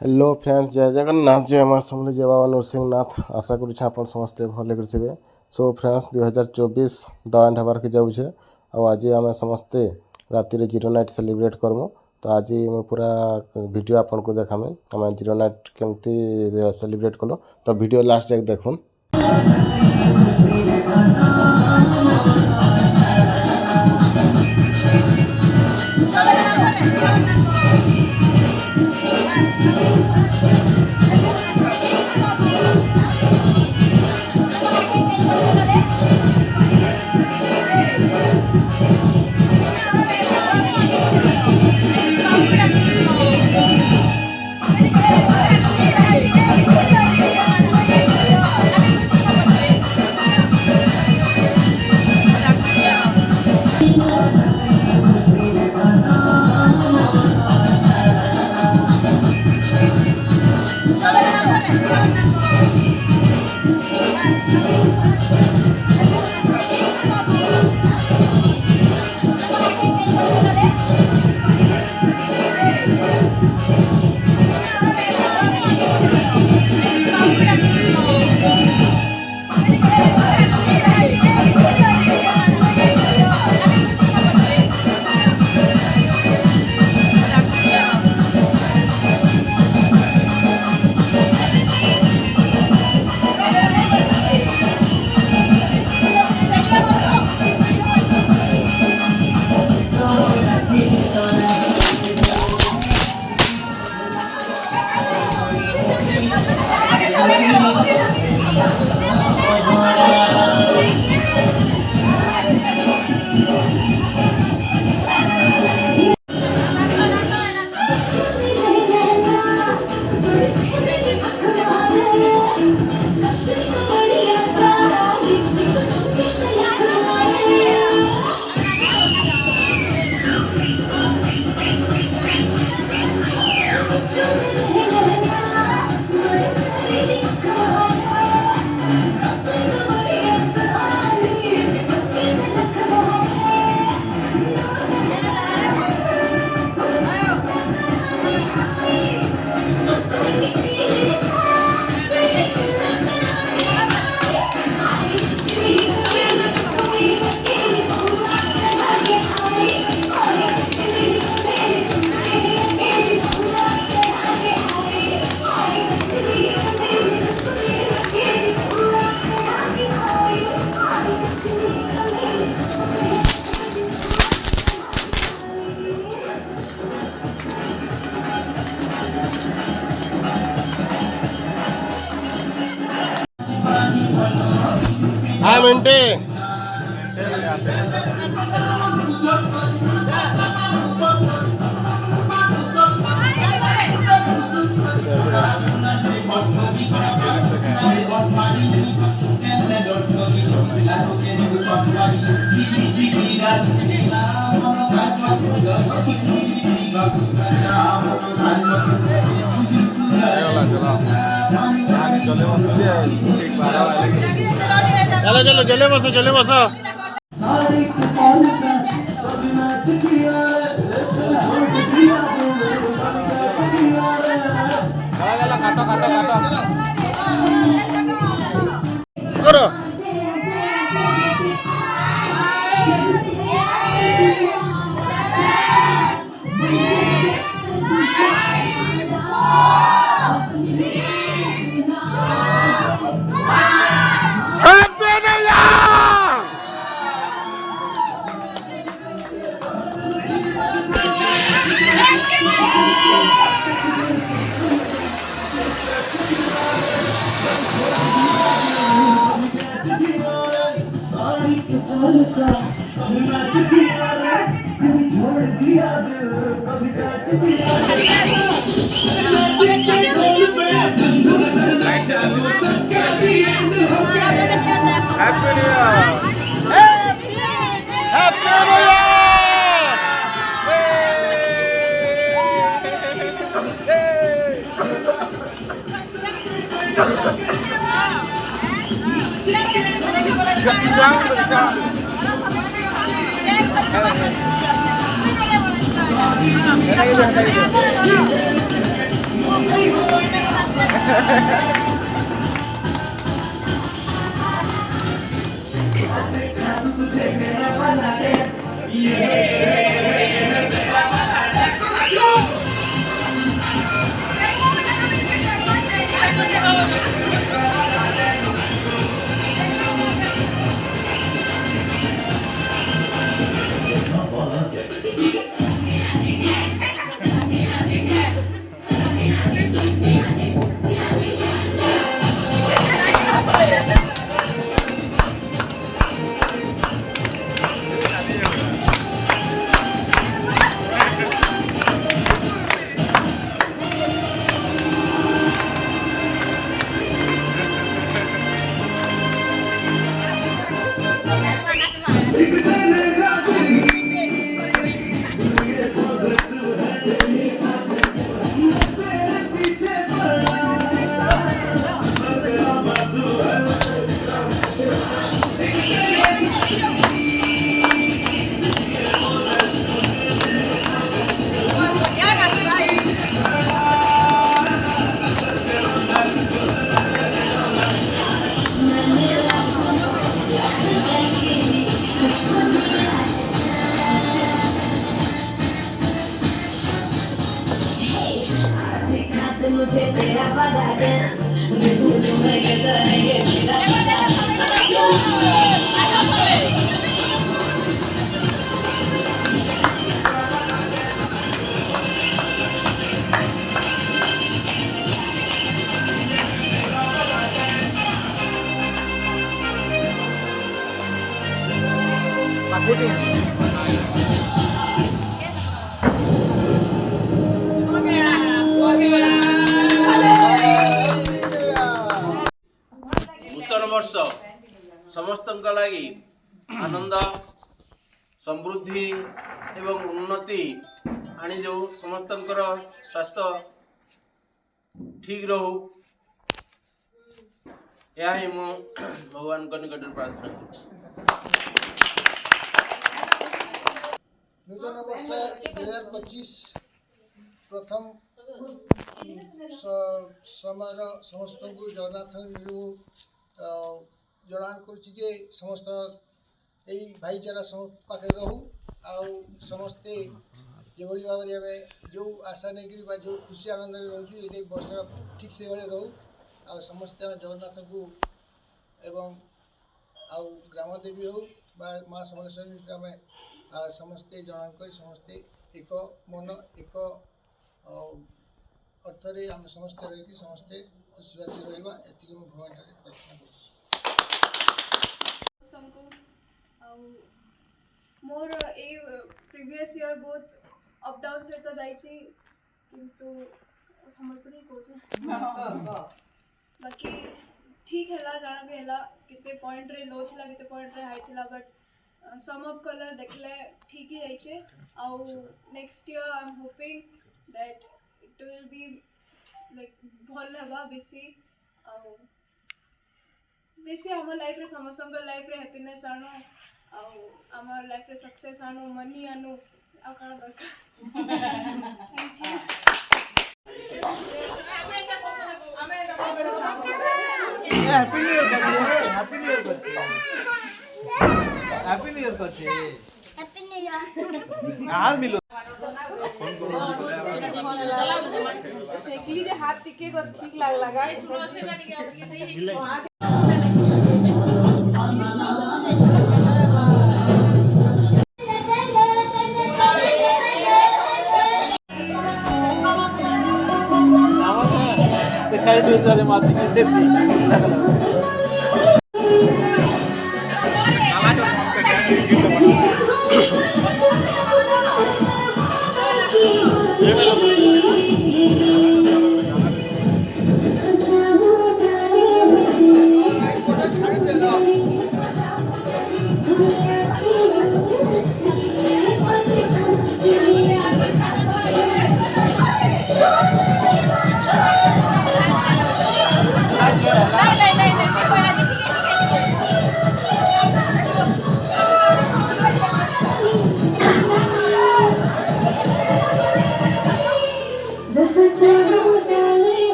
Hello friends, जय जगन्नाथ, जय माँ समलेई, जय बाबा नृसिंहनाथ। आशा करुच्छे आपण समस्ते भले थे। सो फ्रेंड्स 2024 द एंड हबार के जाऊे। आज आम समस्ते राति जीरो नाइट सेलिब्रेट करमु। तो आज मैं पूरा वीडियो आपन को देखामे आम जीरो नाइट केमती सेलिब्रेट कलो। तो वीडियो लास्ट जाक देखुन। हाँ मिनटे चलो चलो जले बसो करो। नूतन वर्ष समस्त लगी आनंद समृद्धि एवं उन्नति आनी जो समस्त स्वास्थ्य ठीक रहू या ही मु भगवान को निकट प्रार्थना नूतन वर्ष 2025 प्रथम समय समस्त को जगन्नाथ जनान कर समस्त यही भाईचारा पाखे रहू आउ समस्ते जो भाव में जो आशा नहीं जो खुशी आनंद रोचु ये वर्ष ठीक से भाई रहू आ समस्ते जगन्नाथ को एवं आउ ग्राम देवी हो माँ समलेश्वरी आम समस्ते जनान कर समस्ते एक मन एक अर्थरे आम समस्ते रही समस्ते खुशबासी रहा ये भगवान प्रार्थना कर मोर ए प्रीवियस ईयर बहुत अप डाउन सहित जाइछि किंतु संबलपुरी कहूँ बाकी ठीक है जाना भी है कितने पॉइंट रे लो थिला कितने पॉइंट रे हाई थिला बट सम अप कलर देखले ठीक ही जाइछे आउ next year I am hoping that it will be like भल हवा बेसी आउ बेसी हम लाइफ रे समस्त लाइफ रे हैप्पीनेस आनो आउ आमर लाइफ रे सक्सेस आनो मनी आनो आ काना दरकार happy new year happy new year happy new year happy new year हाल मिलो सेकली जे हाथ टिके कर ठीक लगा दिखाई दे सारे माती की से नहीं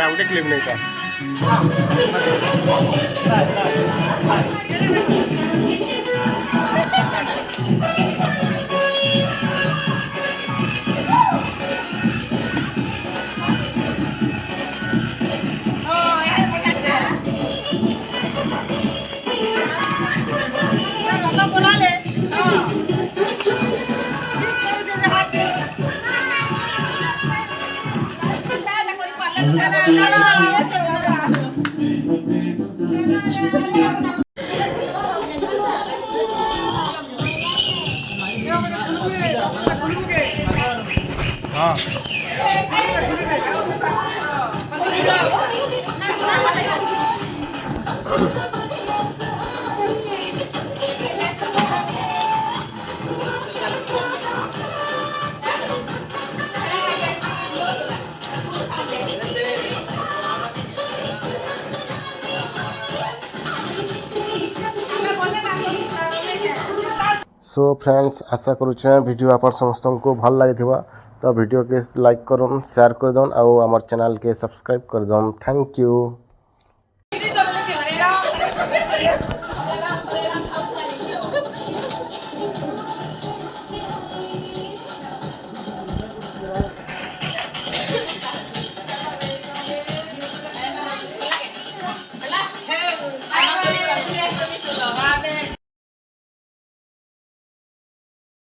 ଗୋଟେ କ୍ଲିପ୍ ନେଇଥା सो फ्रेंड्स आशा करुचे वीडियो आप समस्त को भल लगी तो वीडियो के लाइक करन शेयर कर दन और आमर चैनल के सब्सक्राइब कर दन थैंक यू